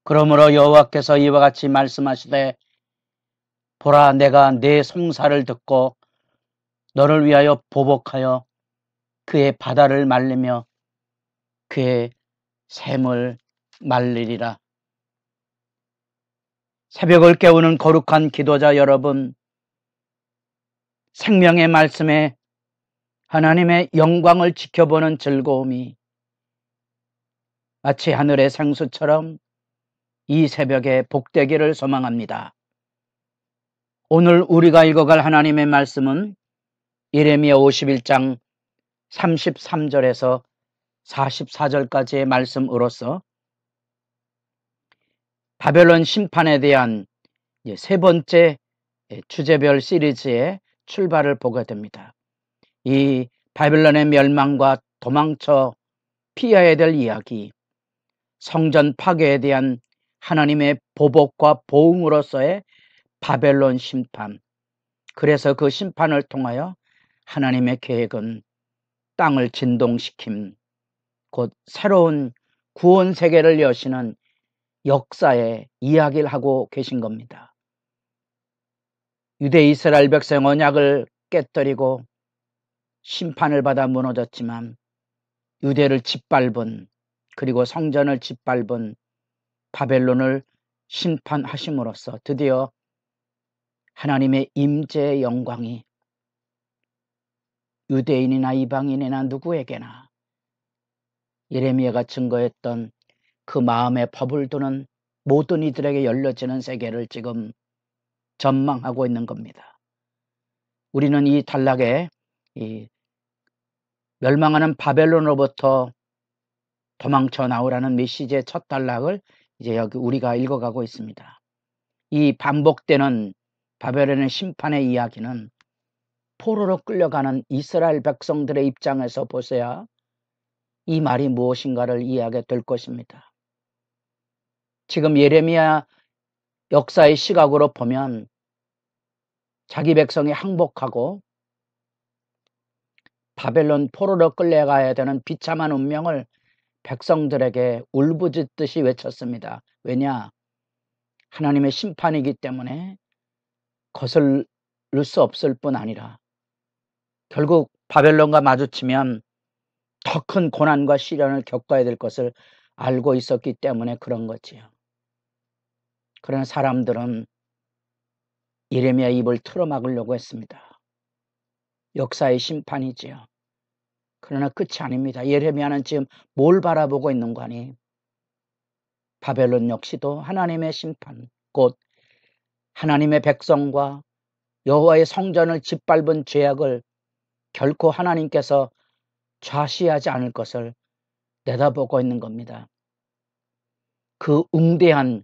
그러므로 여호와께서 이와 같이 말씀하시되 보라 내가 네 송사를 듣고 너를 위하여 보복하여 그의 바다를 말리며 그의 샘을 말리리라. 새벽을 깨우는 거룩한 기도자 여러분, 생명의 말씀에 하나님의 영광을 지켜보는 즐거움이 마치 하늘의 생수처럼 이 새벽에 복되기를 소망합니다. 오늘 우리가 읽어갈 하나님의 말씀은 예레미야 51장 33절에서 44절까지의 말씀으로서 바벨론 심판에 대한 세 번째 주제별 시리즈의 출발을 보게 됩니다. 이 바벨론의 멸망과 도망쳐 피해야 될 이야기, 성전 파괴에 대한 하나님의 보복과 보응으로서의 바벨론 심판, 그래서 그 심판을 통하여 하나님의 계획은 땅을 진동시킴, 곧 새로운 구원 세계를 여시는 역사의 이야기를 하고 계신 겁니다. 유대 이스라엘 백성 언약을 깨뜨리고 심판을 받아 무너졌지만 유대를 짓밟은, 그리고 성전을 짓밟은 바벨론을 심판하심으로써 드디어 하나님의 임재의 영광이 유대인이나 이방인이나 누구에게나 예레미야가 증거했던 그 마음에 법을 두는 모든 이들에게 열려지는 세계를 지금 전망하고 있는 겁니다. 우리는 이 단락에 이 멸망하는 바벨론으로부터 도망쳐 나오라는 메시지의 첫 단락을 이제 여기 우리가 읽어가고 있습니다. 이 반복되는 바벨론의 심판의 이야기는 포로로 끌려가는 이스라엘 백성들의 입장에서 보셔야 이 말이 무엇인가를 이해하게 될 것입니다. 지금 예레미야 역사의 시각으로 보면 자기 백성이 항복하고 바벨론 포로로 끌려가야 되는 비참한 운명을 백성들에게 울부짖듯이 외쳤습니다. 왜냐? 하나님의 심판이기 때문에 거슬릴 수 없을 뿐 아니라 결국 바벨론과 마주치면 더 큰 고난과 시련을 겪어야 될 것을 알고 있었기 때문에 그런 거지요. 그러나 사람들은 예레미야 입을 틀어막으려고 했습니다. 역사의 심판이지요. 그러나 끝이 아닙니다. 예레미야는 지금 뭘 바라보고 있는 거 아니? 바벨론 역시도 하나님의 심판, 곧 하나님의 백성과 여호와의 성전을 짓밟은 죄악을 결코 하나님께서 좌시하지 않을 것을 내다보고 있는 겁니다. 그 웅대한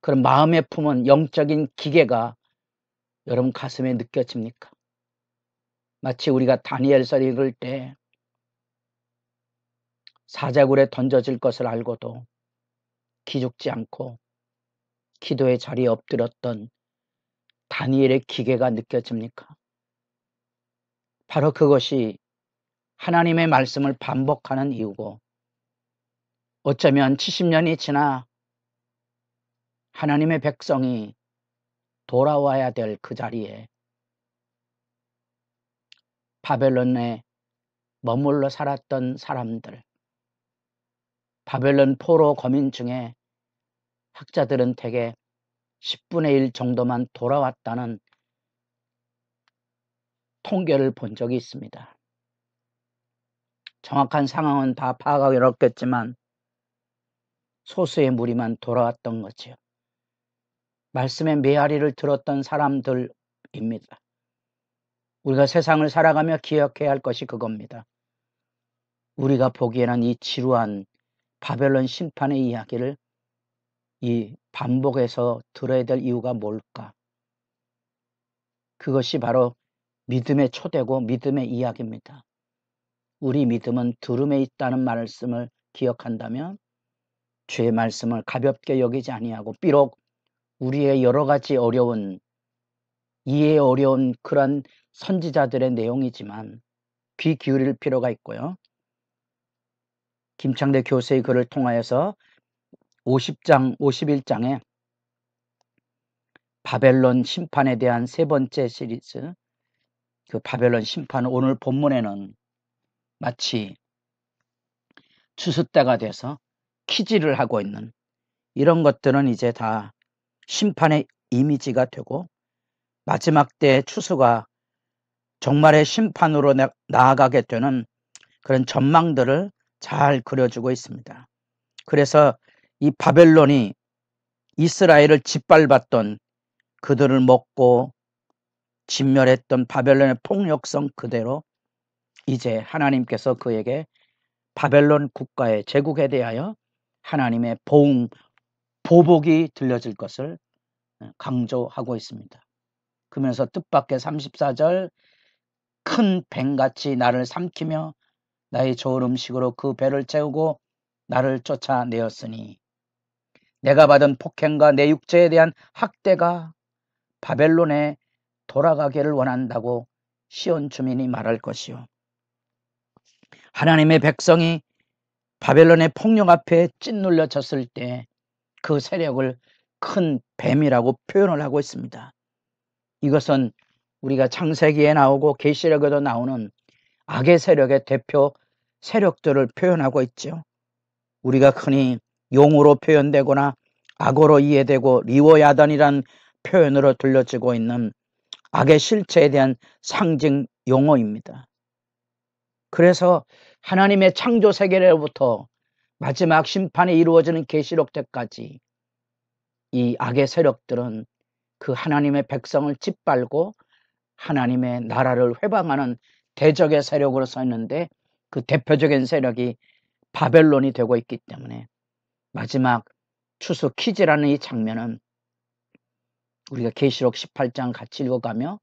그런 마음에 품은 영적인 기계가 여러분 가슴에 느껴집니까? 마치 우리가 다니엘서 읽을 때 사자굴에 던져질 것을 알고도 기죽지 않고 기도의 자리에 엎드렸던 다니엘의 기계가 느껴집니까? 바로 그것이 하나님의 말씀을 반복하는 이유고, 어쩌면 70년이 지나 하나님의 백성이 돌아와야 될 그 자리에 바벨론에 머물러 살았던 사람들, 바벨론 포로 거민 중에 학자들은 대개 10분의 1 정도만 돌아왔다는 통계를 본 적이 있습니다. 정확한 상황은 다 파악하기 어렵겠지만 소수의 무리만 돌아왔던 거지요. 말씀의 메아리를 들었던 사람들입니다. 우리가 세상을 살아가며 기억해야 할 것이 그겁니다. 우리가 보기에는 이 지루한 바벨론 심판의 이야기를 이 반복해서 들어야 될 이유가 뭘까? 그것이 바로 믿음의 초대고 믿음의 이야기입니다. 우리 믿음은 들음에 있다는 말씀을 기억한다면 주의 말씀을 가볍게 여기지 아니하고, 비록 우리의 여러 가지 어려운, 이해 어려운 그런 선지자들의 내용이지만 귀 기울일 필요가 있고요. 김창대 교수의 글을 통하여서 50장, 51장에 바벨론 심판에 대한 세 번째 시리즈, 그 바벨론 심판, 오늘 본문에는 마치 추수 때가 돼서 키질을 하고 있는 이런 것들은 이제 다 심판의 이미지가 되고, 마지막 때 추수가 종말의 심판으로 나아가게 되는 그런 전망들을 잘 그려주고 있습니다. 그래서 이 바벨론이 이스라엘을 짓밟았던, 그들을 먹고 진멸했던 바벨론의 폭력성 그대로 이제 하나님께서 그에게 바벨론 국가의 제국에 대하여 하나님의 보복이 들려질 것을 강조하고 있습니다. 그러면서 뜻밖의 34절, 큰 뱀같이 나를 삼키며 나의 좋은 음식으로 그 배를 채우고 나를 쫓아내었으니 내가 받은 폭행과 내 육체에 대한 학대가 바벨론에 돌아가기를 원한다고 시온 주민이 말할 것이요. 하나님의 백성이 바벨론의 폭력 앞에 찐눌려 졌을 때 그 세력을 큰 뱀이라고 표현을 하고 있습니다. 이것은 우리가 창세기에 나오고 계시록에도 나오는 악의 세력의 대표 세력들을 표현하고 있죠. 우리가 흔히 용으로 표현되거나 악어로 이해되고 리워야단이란 표현으로 들려지고 있는 악의 실체에 대한 상징 용어입니다. 그래서 하나님의 창조 세계로부터 마지막 심판이 이루어지는 계시록 때까지 이 악의 세력들은 그 하나님의 백성을 짓밟고 하나님의 나라를 회방하는 대적의 세력으로 서 있는데, 그 대표적인 세력이 바벨론이 되고 있기 때문에 마지막 추수 키즈라는 이 장면은 우리가 계시록 18장 같이 읽어가며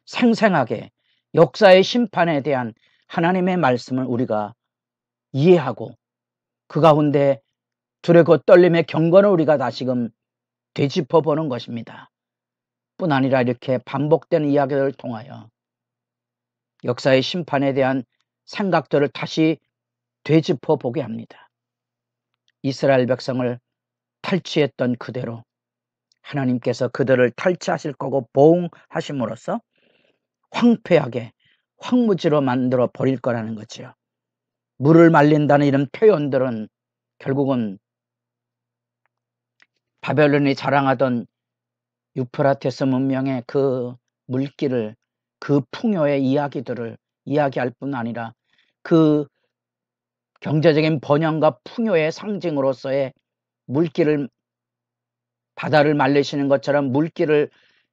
생생하게 역사의 심판에 대한 하나님의 말씀을 우리가 이해하고 그 가운데 두렵고 떨림의 경건을 우리가 다시금 되짚어 보는 것입니다. 뿐 아니라 이렇게 반복되는 이야기를 통하여 역사의 심판에 대한 생각들을 다시 되짚어 보게 합니다. 이스라엘 백성을 탈취했던 그대로 하나님께서 그들을 탈취하실 거고 보응하심으로써 황폐하게 황무지로 만들어 버릴 거라는 거지요. 물을 말린다는 이런 표현들은 결국은 바벨론이 자랑하던 유프라테스 문명의 그 물길을, 그 풍요의 이야기들을 이야기할 뿐 아니라 그 경제적인 번영과 풍요의 상징으로서의 물길을, 바다를 말리시는 것처럼 물길을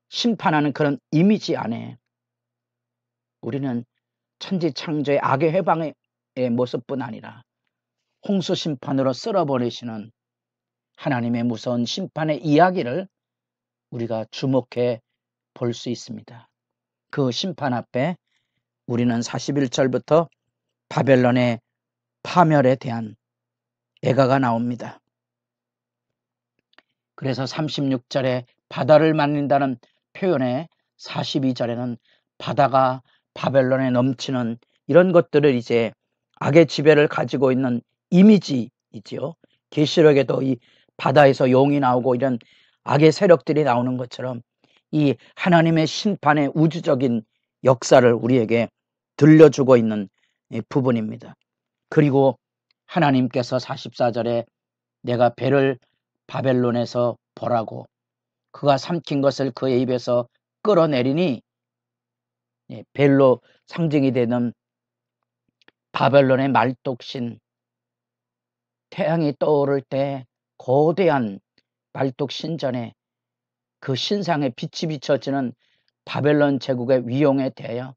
심판하는 그런 이미지 안에 우리는 천지창조의 악의 회방의 모습뿐 아니라 홍수 심판으로 쓸어버리시는 하나님의 무서운 심판의 이야기를 우리가 주목해 볼 수 있습니다. 그 심판 앞에 우리는 41절부터 바벨론의 파멸에 대한 애가가 나옵니다. 그래서 36절에 바다를 말린다는 표현에 42절에는 바다가 바벨론에 넘치는 이런 것들을 이제 악의 지배를 가지고 있는 이미지이지요. 계시록에도 이 바다에서 용이 나오고 이런 악의 세력들이 나오는 것처럼 이 하나님의 심판의 우주적인 역사를 우리에게 들려주고 있는 부분입니다. 그리고 하나님께서 44절에 내가 배를 바벨론에서 보라고 그가 삼킨 것을 그의 입에서 끌어내리니, 벨로 상징이 되는 바벨론의 말뚝신, 태양이 떠오를 때 거대한 말뚝 신전에 그 신상에 빛이 비춰지는 바벨론 제국의 위용에 대하여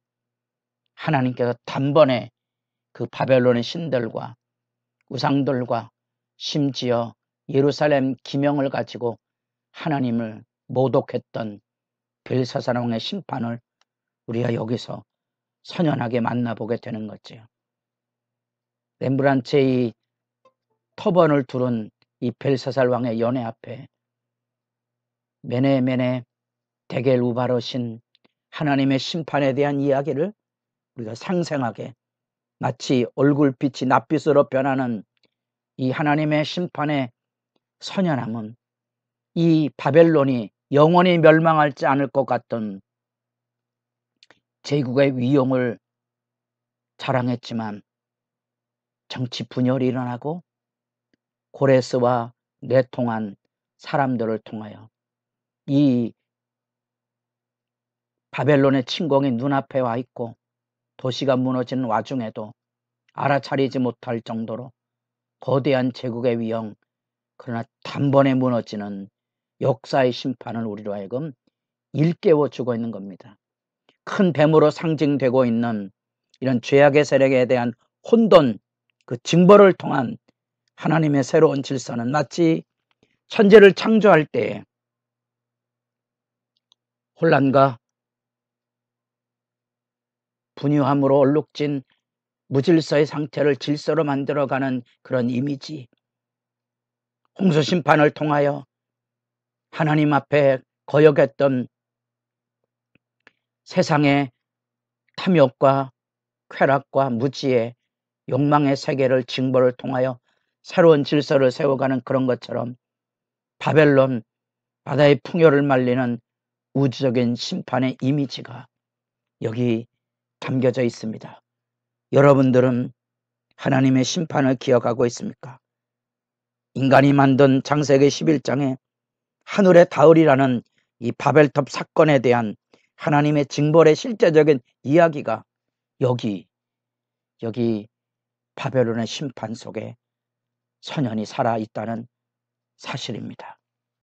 하나님께서 단번에 그 바벨론의 신들과 우상들과 심지어 예루살렘 기명을 가지고 하나님을 모독했던 벨사살 왕의 심판을 우리가 여기서 선연하게 만나보게 되는 거지요. 렘브란트의 이 터번을 두른 이 벨사살 왕의 연회 앞에 메네 데겔 우바르신 하나님의 심판에 대한 이야기를 우리가 생생하게 마치 얼굴빛이 낯빛으로 변하는 이 하나님의 심판의 선연함은 이 바벨론이 영원히 멸망하지 않을 것 같던 제국의 위용을 자랑했지만 정치 분열이 일어나고 고레스와 내통한 사람들을 통하여 이 바벨론의 침공이 눈앞에 와 있고 도시가 무너지는 와중에도 알아차리지 못할 정도로 거대한 제국의 위형, 그러나 단번에 무너지는 역사의 심판을 우리로 하여금 일깨워주고 있는 겁니다. 큰 뱀으로 상징되고 있는 이런 죄악의 세력에 대한 혼돈, 그 징벌을 통한 하나님의 새로운 질서는 마치 천지를 창조할 때 혼란과 분유함으로 얼룩진 무질서의 상태를 질서로 만들어가는 그런 이미지, 홍수 심판을 통하여 하나님 앞에 거역했던 세상의 탐욕과 쾌락과 무지의 욕망의 세계를 징벌을 통하여 새로운 질서를 세워가는 그런 것처럼 바벨론 바다의 풍요를 말리는 우주적인 심판의 이미지가 여기 담겨져 있습니다. 여러분들은 하나님의 심판을 기억하고 있습니까? 인간이 만든 창세기 11장에 하늘의 다을이라는 이 바벨탑 사건에 대한 하나님의 징벌의 실제적인 이야기가 여기 바벨론의 심판 속에 선연히 살아있다는 사실입니다.